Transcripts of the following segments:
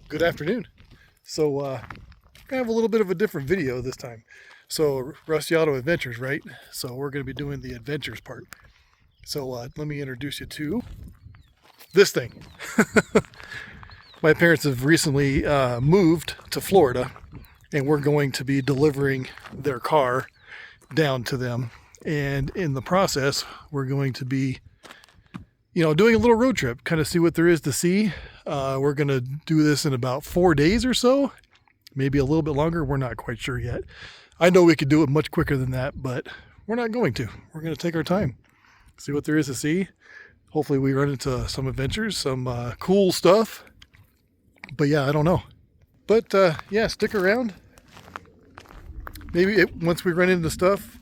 Good afternoon. So, gonna have a little bit of a different video this time. So, Rusty Auto Adventures, right? So, we're gonna be doing the adventures part. So, let me introduce you to this thing. My parents have recently moved to Florida, and we're going to be delivering their car down to them. And in the process, we're going to be, doing a little road trip, kind of see what there is to see. We're going to do this in about 4 days or so, maybe a little bit longer. We're not quite sure yet. I know we could do it much quicker than that, but we're not going to. We're going to take our time, see what there is to see. Hopefully we run into some adventures, some cool stuff. But yeah, I don't know. But yeah, stick around. Maybe once we run into stuff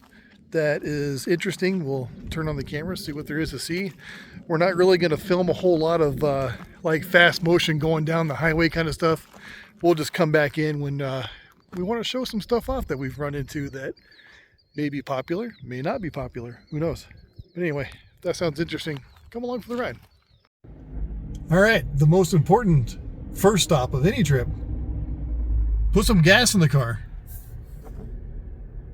that is interesting, we'll turn on the camera, see what there is to see. We're not really going to film a whole lot of like fast motion going down the highway kind of stuff. We'll just come back in when we want to show some stuff off that we've run into that may be popular, may not be popular. Who knows? But anyway, if that sounds interesting, come along for the ride. All right, the most important first stop of any trip. Put some gas in the car.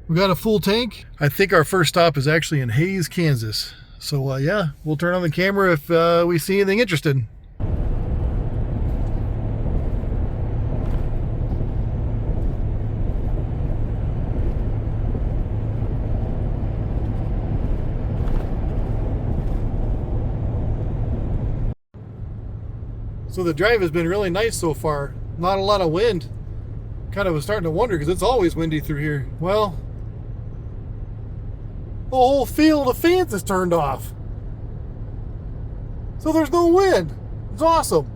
We got a full tank. I think our first stop is actually in Hays, Kansas. So yeah, we'll turn on the camera if we see anything interesting. So the drive has been really nice so far. Not a lot of wind. Kind of was starting to wonder because it's always windy through here. Well, the whole field of fans is turned off. So there's no wind. It's awesome.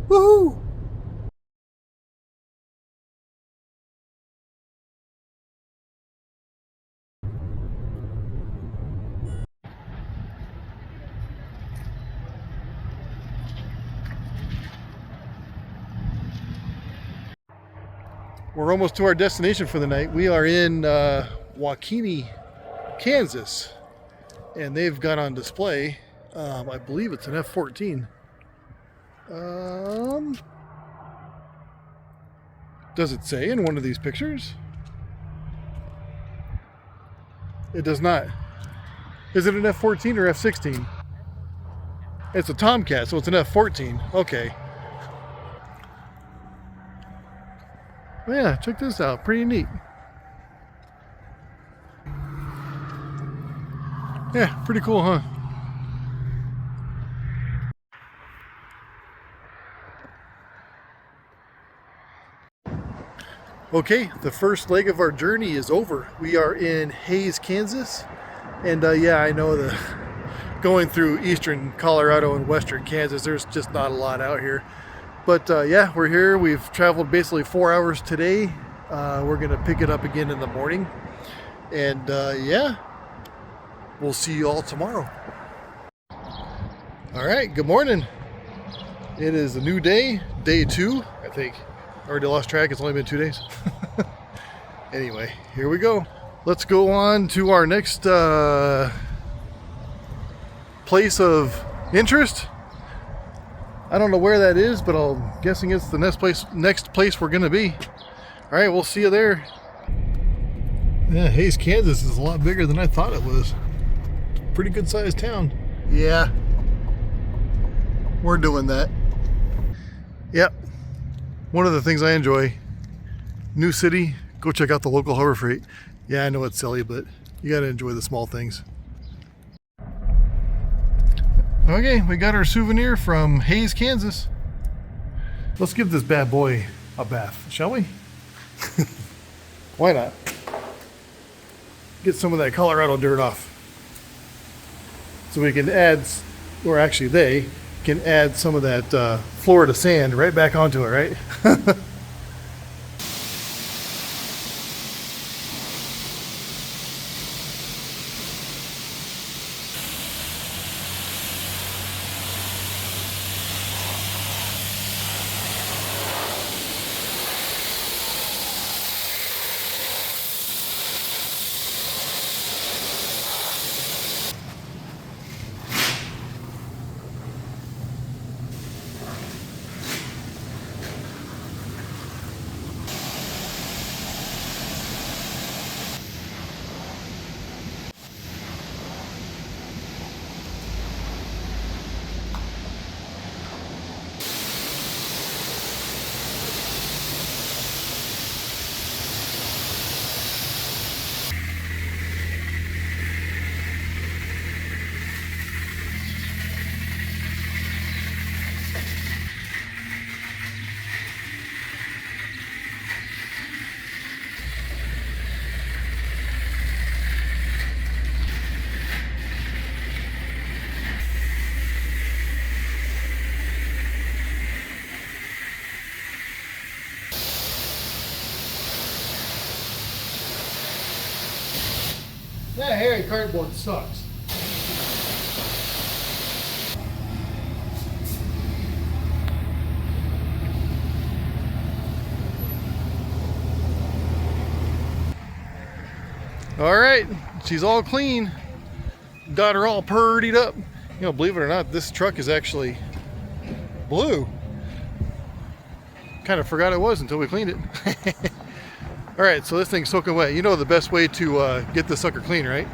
Woohoo! We're almost to our destination for the night. We are in Waukene, Kansas, and they've got on display, I believe it's an F-14. Does it say in one of these pictures? It does not. Is it an F-14 or F-16? It's a Tomcat, so it's an F-14. Okay. Well, yeah, check this out. Pretty neat. Yeah, pretty cool, huh? Okay, the first leg of our journey is over. We are in Hays, Kansas. And yeah, I know the going through eastern Colorado and western Kansas, there's just not a lot out here. But yeah, we're here. We've traveled basically 4 hours today. We're going to pick it up again in the morning. And yeah, we'll see you all tomorrow. All right, good morning. It is a new day, day 2, I think. Already lost track, it's only been 2 days. Anyway, here we go. Let's go on to our next place of interest. I don't know where that is, but I'm guessing it's the next place we're going to be. All right, we'll see you there. Yeah, Hays, Kansas is a lot bigger than I thought it was. Pretty good sized town. Yeah, we're doing that. Yep, one of the things I enjoy. New city, go check out the local Harbor Freight. Yeah, I know it's silly, but you got to enjoy the small things. Okay, we got our souvenir from Hays, Kansas. Let's give this bad boy a bath, shall we? Why not? Get some of that Colorado dirt off. So we can add, or actually they can add some of that Florida sand right back onto it, right? of heavy cardboard sucks. All right, she's all clean. Got her all purdied up. You know, believe it or not, this truck is actually blue. Kind of forgot it was until we cleaned it. All right, so this thing's soaking wet. You know the best way to get this sucker clean, right?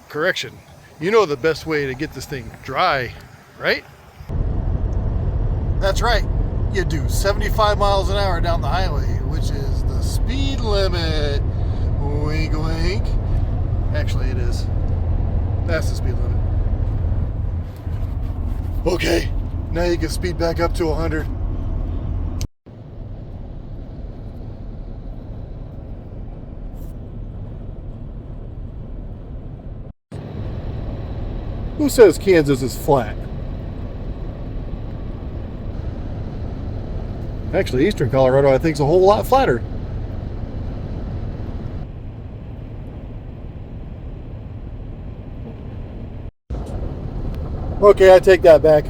Correction. You know the best way to get this thing dry, right? That's right. You do 75 miles an hour down the highway, which is the speed limit. Wink, wink. Actually, it is. That's the speed limit. Okay, now you can speed back up to 100. Who says Kansas is flat? Actually, eastern Colorado I think is a whole lot flatter. Okay, I take that back.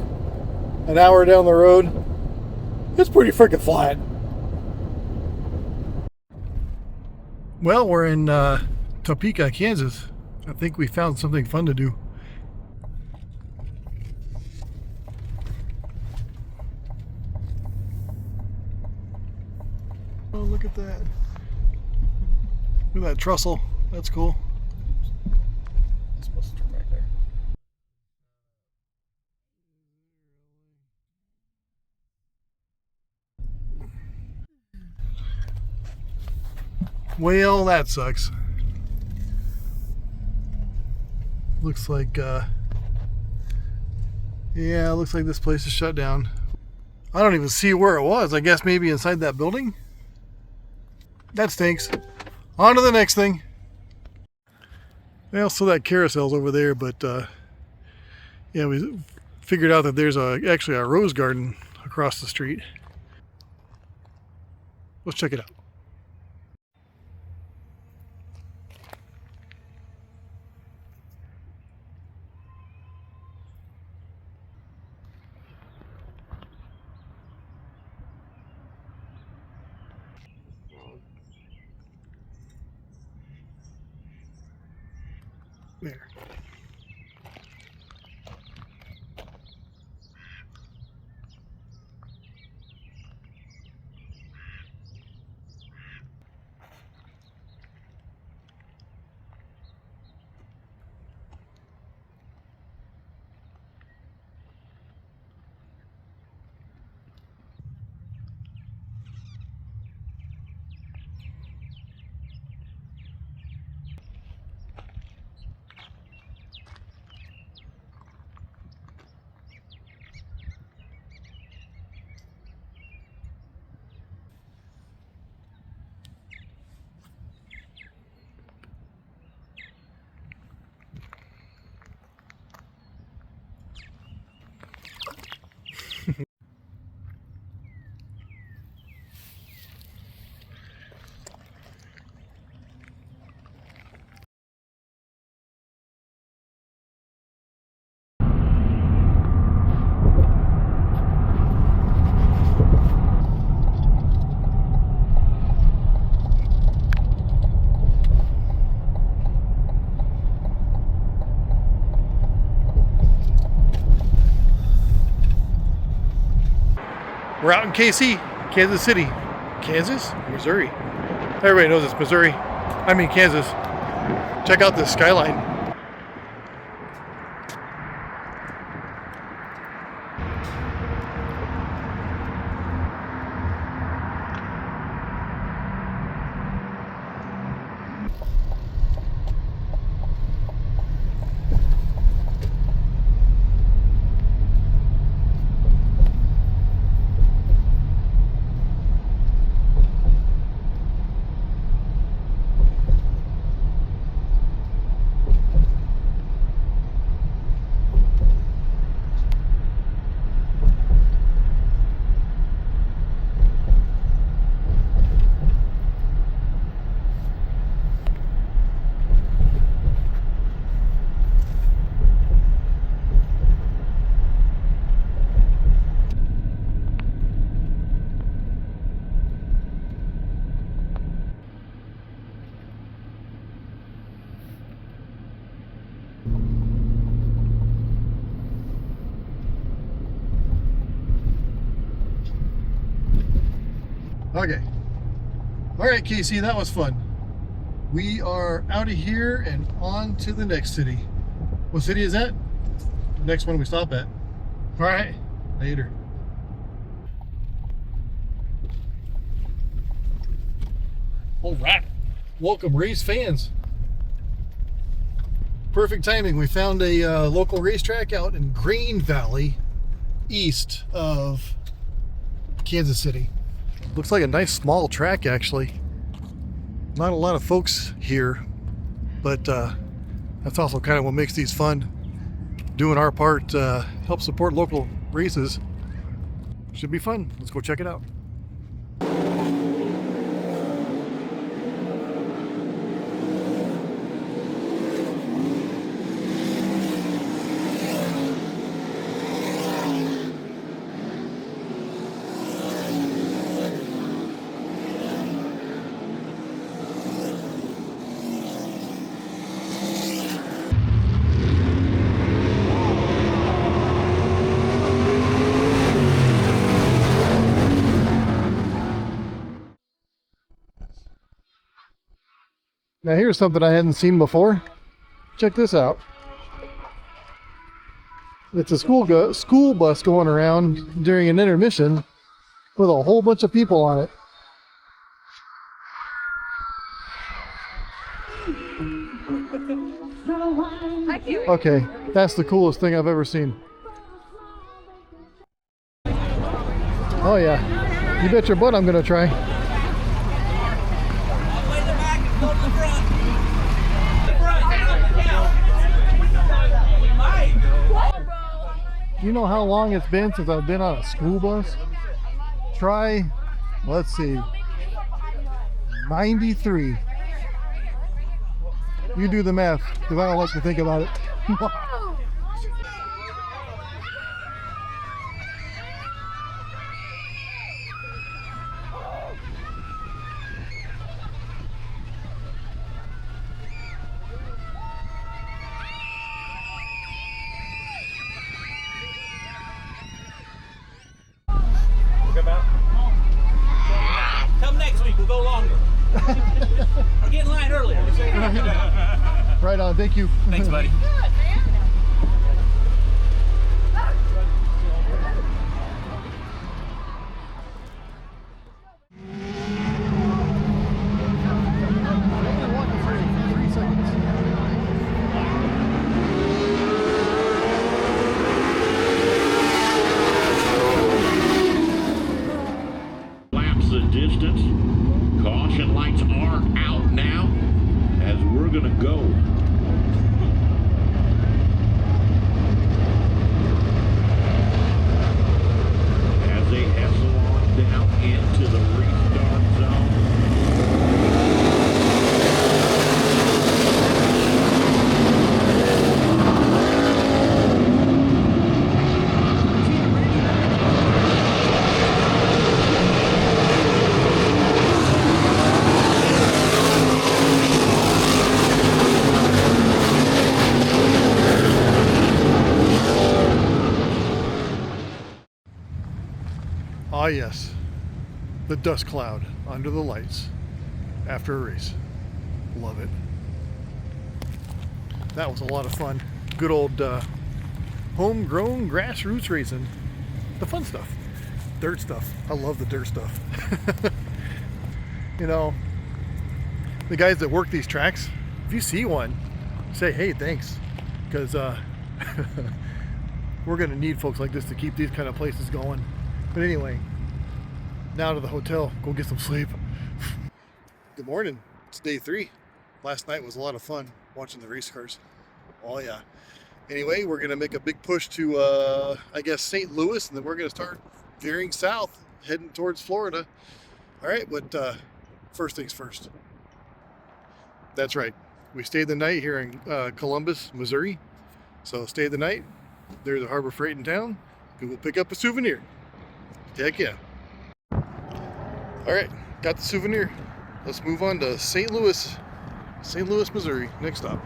An hour down the road, it's pretty freaking flat. Well, we're in Topeka, Kansas. I think we found something fun to do. Oh, look at that. Look at that trestle. That's cool. It's supposed to turn back there. Well, that sucks. Looks like, yeah, looks like this place is shut down. I don't even see where it was. I guess maybe inside that building? That stinks. On to the next thing. Well, so that carousel's over there, but yeah, we figured out that there's actually a rose garden across the street. Let's check it out. There. We're out in KC, Kansas City. Kansas? Missouri. Everybody knows it's Missouri. I mean Kansas. Check out this skyline. Okay. All right, Casey, that was fun. We are out of here and on to the next city. What city is that? The next one we stop at. All right, later. All right, welcome race fans. Perfect timing. We found a local racetrack out in Green Valley, east of Kansas City. Looks like a nice small track, actually. Not a lot of folks here, but that's also kind of what makes these fun. Doing our part to help support local races. Should be fun. Let's go check it out. Now here's something I hadn't seen before. Check this out. It's a school bus going around during an intermission with a whole bunch of people on it. Okay, that's the coolest thing I've ever seen. Oh yeah, you bet your butt I'm gonna try. You know how long it's been since I've been on a school bus? Try, let's see, 93. You do the math, because I don't like to think about it. Come next week, we'll go longer. Or get in line earlier. Right on, thank you. Thanks, buddy. The distance. Caution lights are out now as we're going to go. As they hustle on down into the restart zone. Ah yes, the dust cloud under the lights after a race. Love it. That was a lot of fun. Good old homegrown grassroots racing. The fun stuff. Dirt stuff. I love the dirt stuff. You know, the guys that work these tracks, if you see one, say, hey, thanks. Because we're going to need folks like this to keep these kind of places going. But anyway, now to the hotel. Go get some sleep. Good morning. It's day 3. Last night was a lot of fun watching the race cars. Oh yeah. Anyway, we're going to make a big push to, I guess, St. Louis, and then we're going to start veering south, heading towards Florida. All right, but first things first. That's right. We stayed the night here in Columbus, Missouri. So stayed the night. There's a Harbor Freight in town. And we'll pick up a souvenir. Heck yeah. All right, got the souvenir. Let's move on to St. Louis, Missouri. Next stop.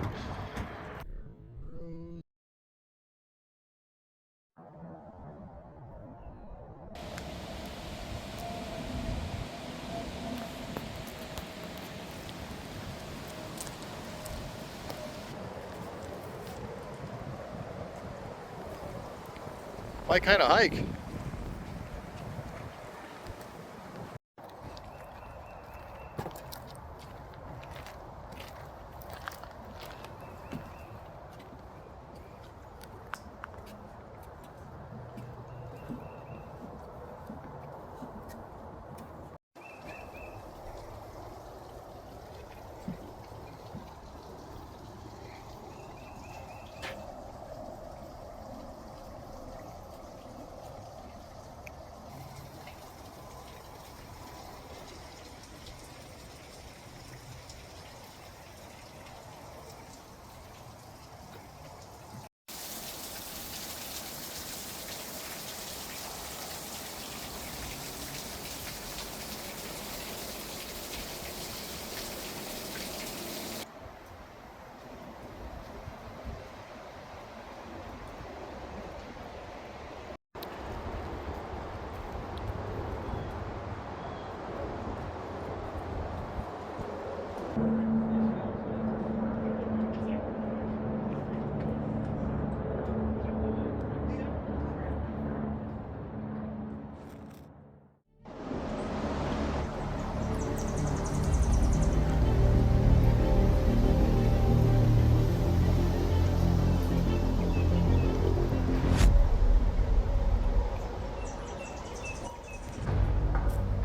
My kind of hike.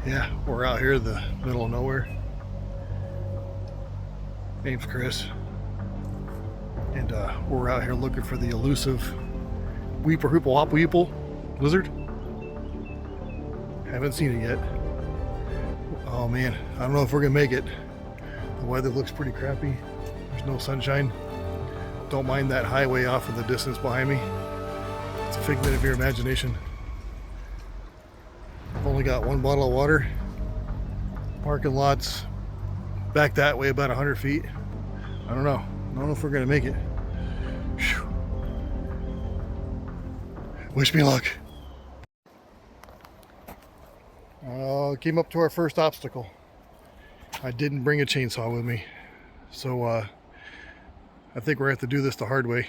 Yeah, we're out here in the middle of nowhere. Name's Chris. And we're out here looking for the elusive Weeper Hoople Hop Weeple lizard. Haven't seen it yet. Oh man, I don't know if we're gonna make it. The weather looks pretty crappy. There's no sunshine. Don't mind that highway off in the distance behind me. It's a figment of your imagination. I've only got one bottle of water. Parking lots back that way about 100 feet. I don't know. I don't know if we're gonna make it. Whew. Wish me luck. Came up to our first obstacle. I didn't bring a chainsaw with me. So I think we're gonna have to do this the hard way.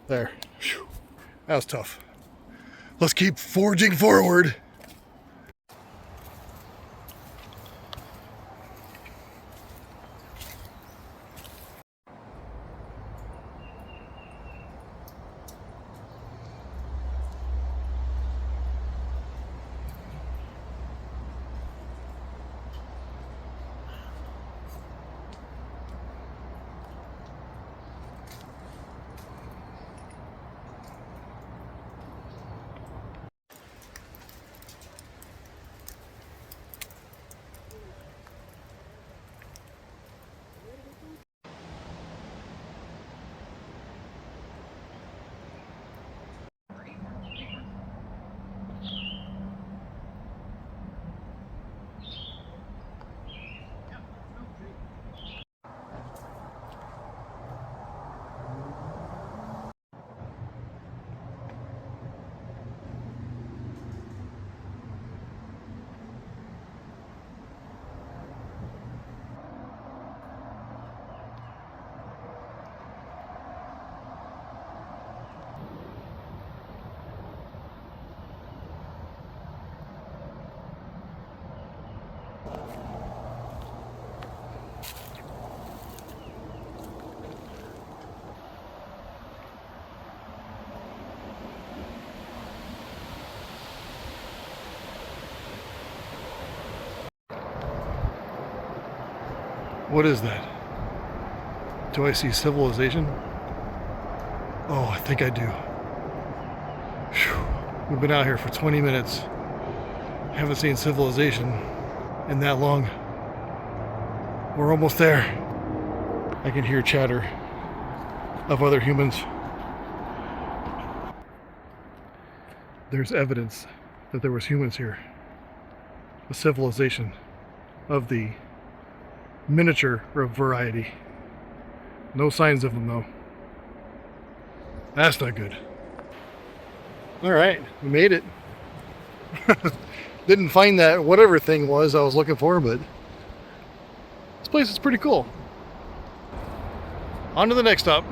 There. Whew. That was tough. Let's keep forging forward. What is that? Do I see civilization? Oh, I think I do. Whew. We've been out here for 20 minutes. Haven't seen civilization in that long. We're almost there. I can hear chatter of other humans. There's evidence that there was humans here. A civilization of the miniature variety. No signs of them though. That's not good. Alright, we made it. Didn't find that whatever thing was I was looking for, but this place is pretty cool. On to the next stop.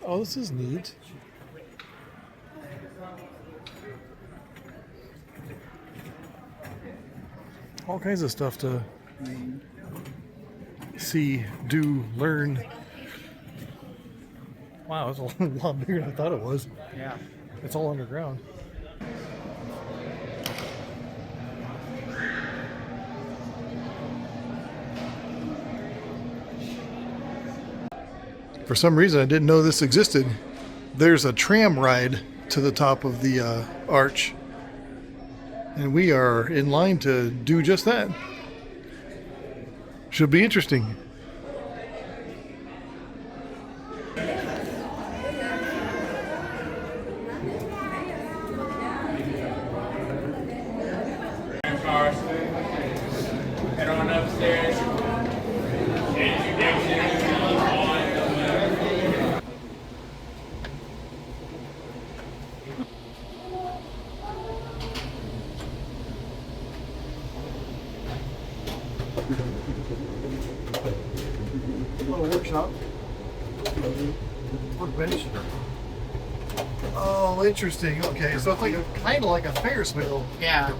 Oh, this is neat. All kinds of stuff to see, do, learn. Wow, it's a lot bigger than I thought it was. Yeah. It's all underground. For some reason, I didn't know this existed. There's a tram ride to the top of the arch. And we are in line to do just that. Should be interesting. Cars. Head on upstairs. Little workshop. Workbench. Oh, interesting. Okay, so it's like a kind of like a Ferris wheel. Yeah.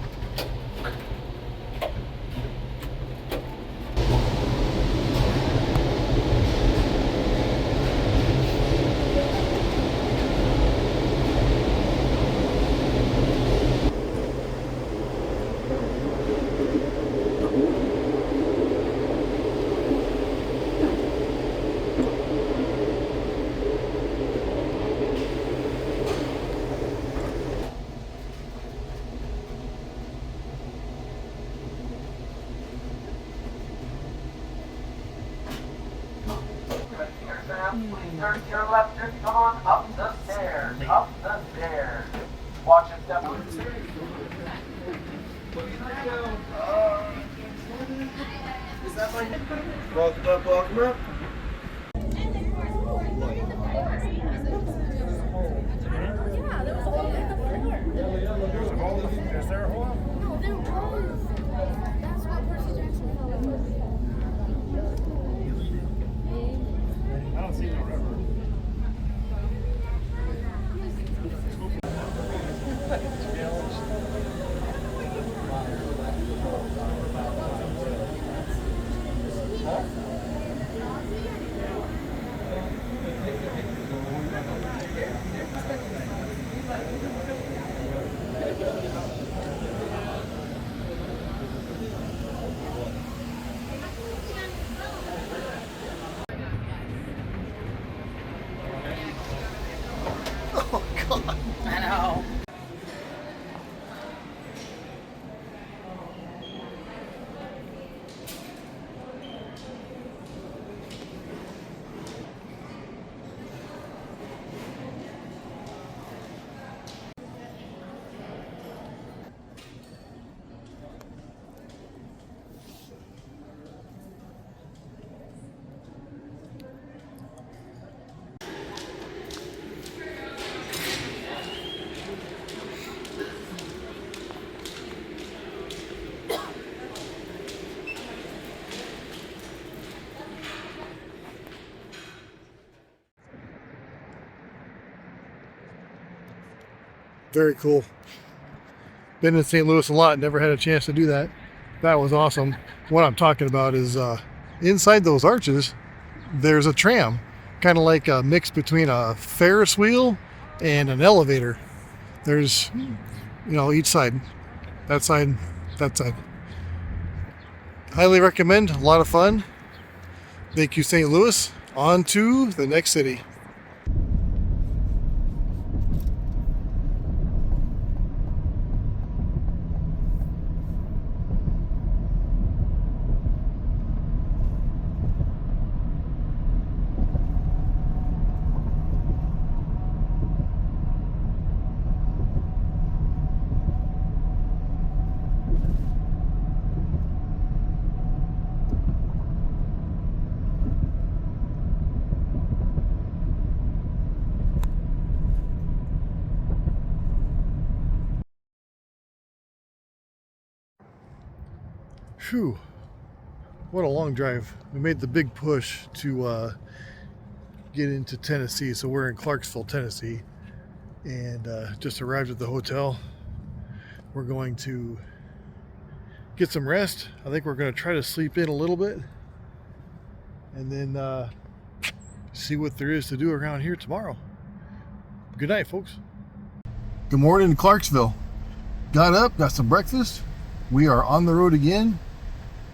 Please turn to your left and come on up the stairs. Up the stairs. Watch and step. Is that my welcome up, welcome up? Yeah, there was a hole in the floor. Is there a hole? No, there was. That's what Percy Jackson fell over. I don't see no rubber. Oh, God. I know. Very cool. Been in St. Louis a lot, never had a chance to do that. That was awesome. What I'm talking about is inside those arches, there's a tram, kind of like a mix between a Ferris wheel and an elevator. There's, each side, that side, that side. Highly recommend, a lot of fun. Thank you, St. Louis. On to the next city. Phew, what a long drive. We made the big push to get into Tennessee. So we're in Clarksville, Tennessee, and just arrived at the hotel. We're going to get some rest. I think we're going to try to sleep in a little bit, and then see what there is to do around here tomorrow. Good night, folks. Good morning, Clarksville. Got up, got some breakfast. We are on the road again.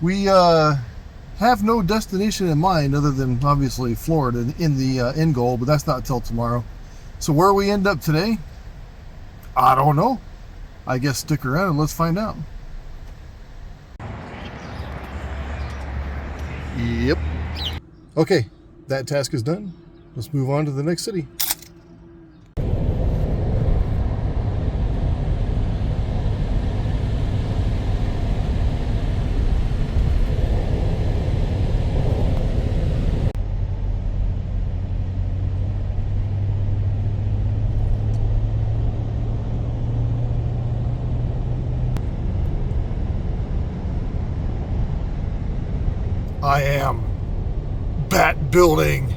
We have no destination in mind other than obviously Florida in the end goal, but that's not till tomorrow. So where we end up today, I don't know. I guess stick around and let's find out. Yep. Okay, that task is done. Let's move on to the next city. I am Bat Building.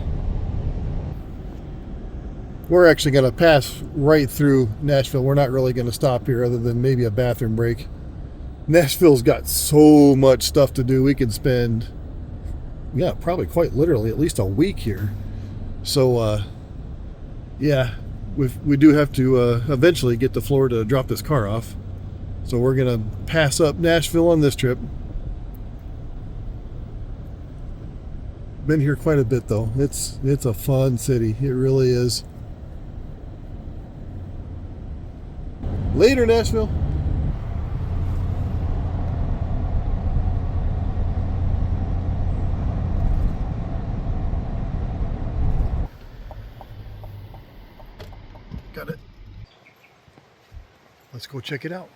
We're actually going to pass right through Nashville. We're not really going to stop here other than maybe a bathroom break. Nashville's got so much stuff to do. We could spend, yeah, probably quite literally at least a week here. So, yeah, we do have to eventually get to Florida to drop this car off. So we're going to pass up Nashville on this trip. Been here quite a bit though. It's a fun city. It really is. Later, Nashville. Got it. Let's go check it out.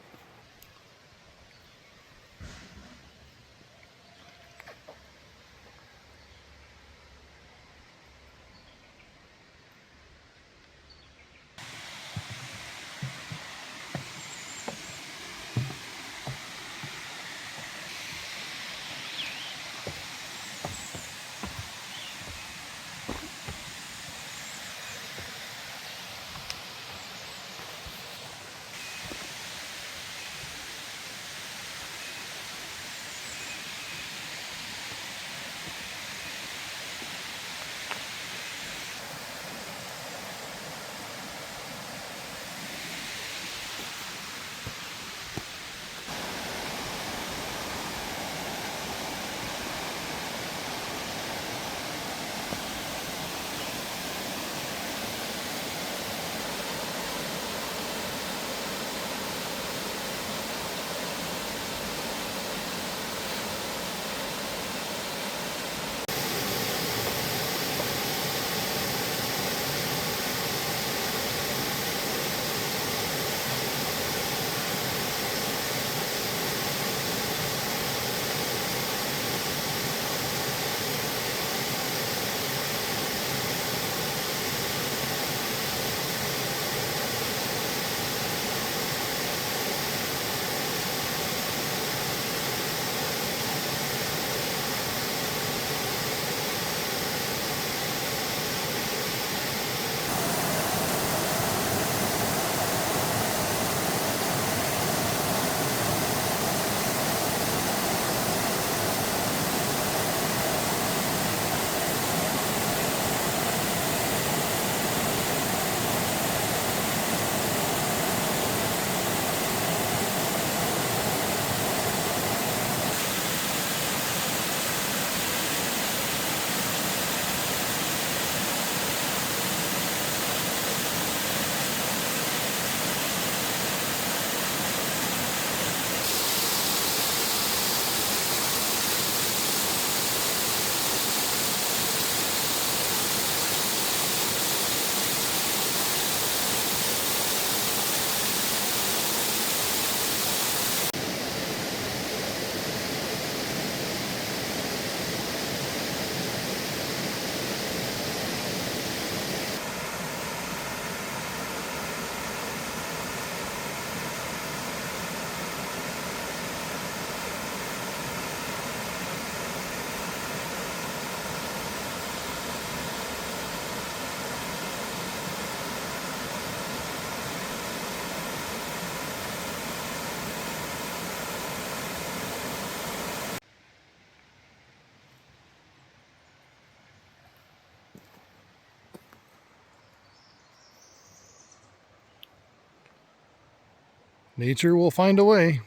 Nature will find a way.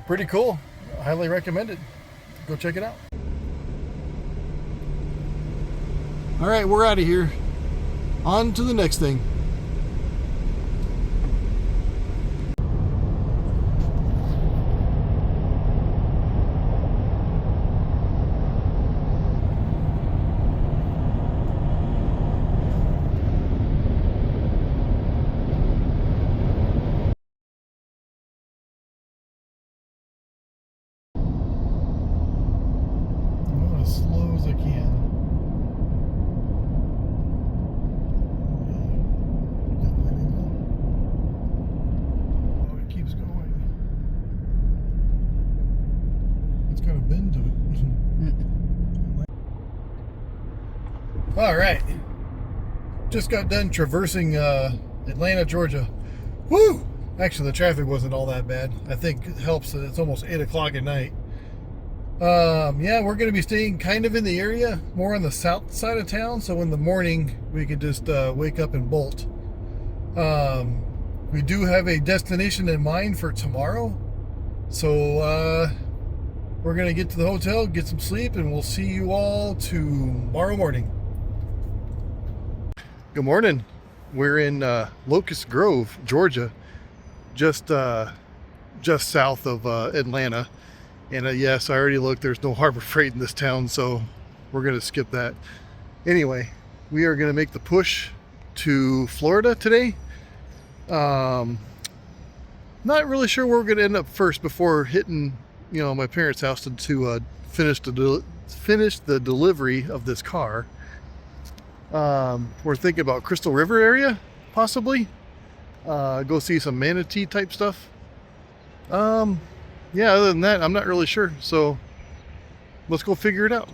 Pretty cool. Highly recommend it. Go check it out. All right, we're out of here. On to the next thing. As slow as I can. Oh, it keeps going. It's got a bend to it. All right. Just got done traversing Atlanta, Georgia. Woo! Actually, the traffic wasn't all that bad. I think it helps that it's almost 8 o'clock at night. Yeah, we're going to be staying kind of in the area, more on the south side of town, so in the morning we can just wake up and bolt. We do have a destination in mind for tomorrow, so we're going to get to the hotel, get some sleep, and we'll see you all tomorrow morning. Good morning. We're in Locust Grove, Georgia, just south of Atlanta. And yes, I already looked, there's no Harbor Freight in this town, so we're going to skip that. Anyway, we are going to make the push to Florida today. Not really sure where we're going to end up first before hitting, my parents' house to finish the delivery of this car. We're thinking about Crystal River area, possibly. Go see some manatee type stuff. Yeah, other than that, I'm not really sure. So let's go figure it out.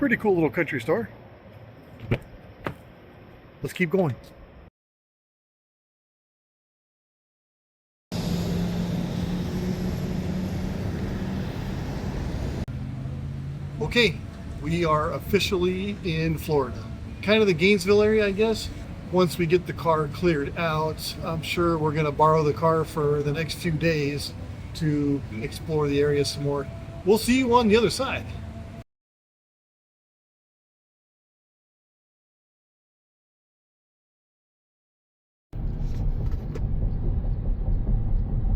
Pretty cool little country store. Let's keep going. Okay, we are officially in Florida. Kind of the Gainesville area, I guess. Once we get the car cleared out, I'm sure we're gonna borrow the car for the next few days to explore the area some more. We'll see you on the other side.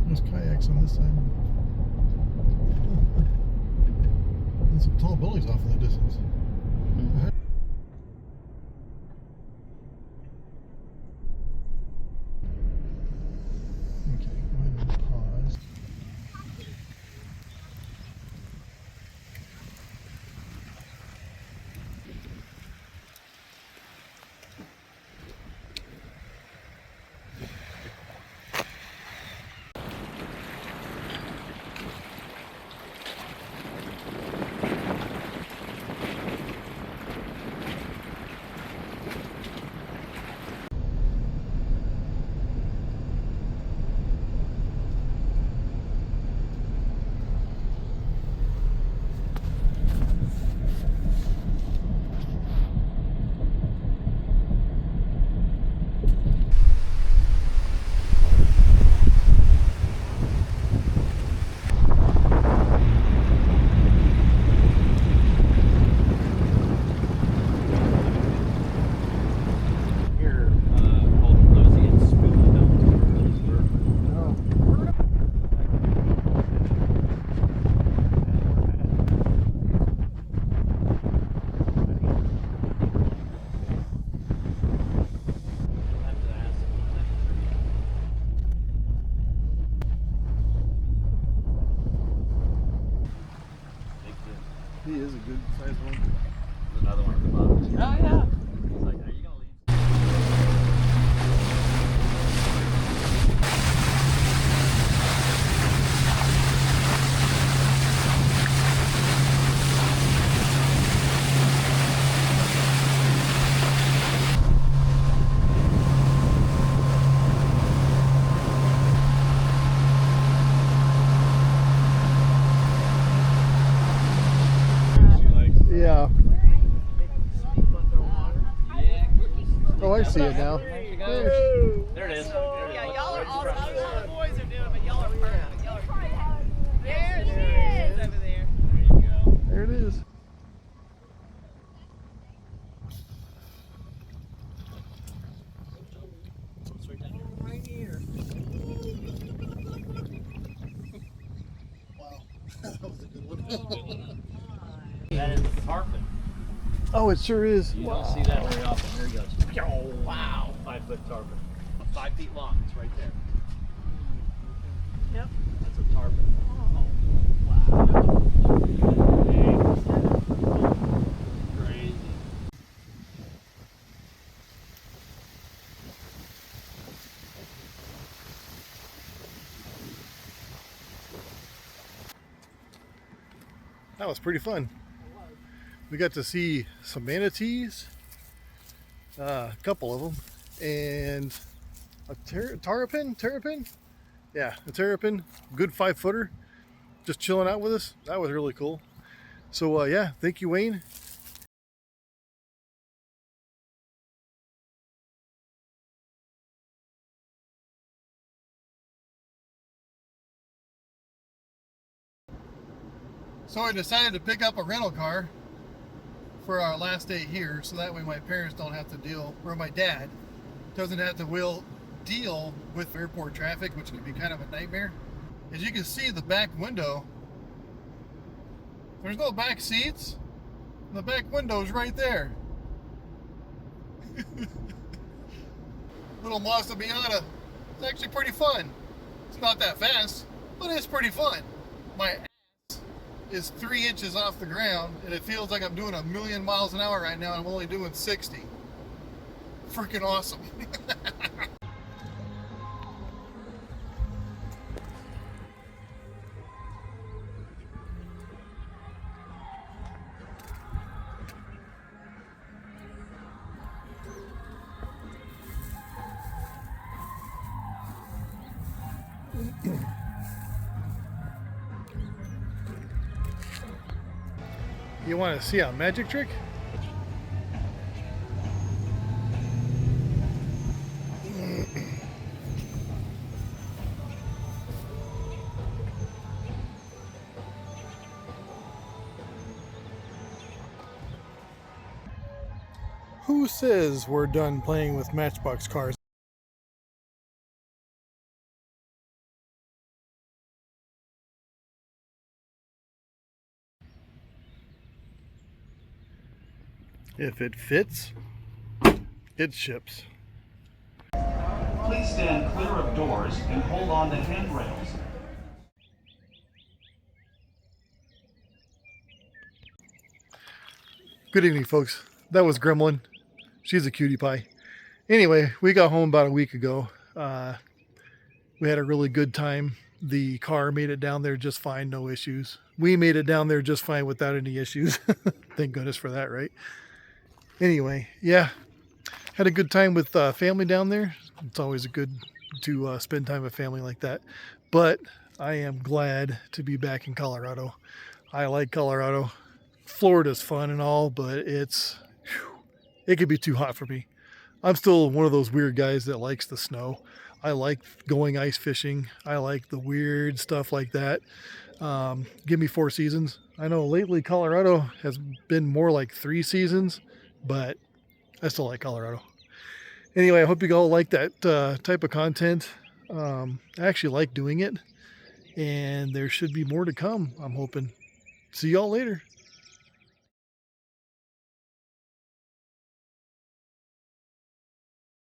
There's kayaks on this side. And some tall buildings off in the distance. Okay, go ahead and pause. He is a good sized one. There's another one at the bottom. Oh, yeah. He's like, are you going to leave? Yeah. Yeah. Oh, I see it now. There you go. There it is. Yeah, y'all are awesome. I don't know what the boys are doing, but y'all are perfect. Y'all are perfect. There she is over there. There you go. There it is. Right here. Wow. That was a good one. That is tarpon. Oh, it sure is. You don't see that very often. There he goes. Wow. 5-foot tarpon. 5 feet long. It's right there. Yep. That's a tarpon. Wow. Crazy. That was pretty fun. We got to see some manatees, a couple of them, and a terrapin? Yeah, a terrapin, good 5-footer, just chilling out with us. That was really cool. So yeah, thank you, Wayne. So I decided to pick up a rental car for our last day here, so that way my parents don't have to deal, or my dad doesn't have to deal with airport traffic, which can be kind of a nightmare. As you can see, the back window, there's no back seats. The back window is right there. Little Mazda Miata. It's actually pretty fun. It's not that fast, but it's pretty fun. My ass is 3 inches off the ground, and it feels like I'm doing 1,000,000 miles an hour right now, and I'm only doing 60. Freaking awesome. You want to see a magic trick? Who says we're done playing with Matchbox cars? If it fits, it ships. Please stand clear of doors and hold on to handrails. Good evening, folks. That was Gremlin. She's a cutie pie. Anyway, we got home about a week ago. We had a really good time. The car made it down there just fine, no issues. We made it down there just fine without any issues. Thank goodness for that, right? Anyway, yeah, had a good time with family down there. It's always good to spend time with family like that. But I am glad to be back in Colorado. I like Colorado. Florida's fun and all, but it could be too hot for me. I'm still one of those weird guys that likes the snow. I like going ice fishing. I like the weird stuff like that. Give me 4 seasons. I know lately Colorado has been more like 3 seasons, but I still like Colorado. Anyway, I hope you all like that type of content. I actually like doing it, and there should be more to come, I'm hoping. See y'all later.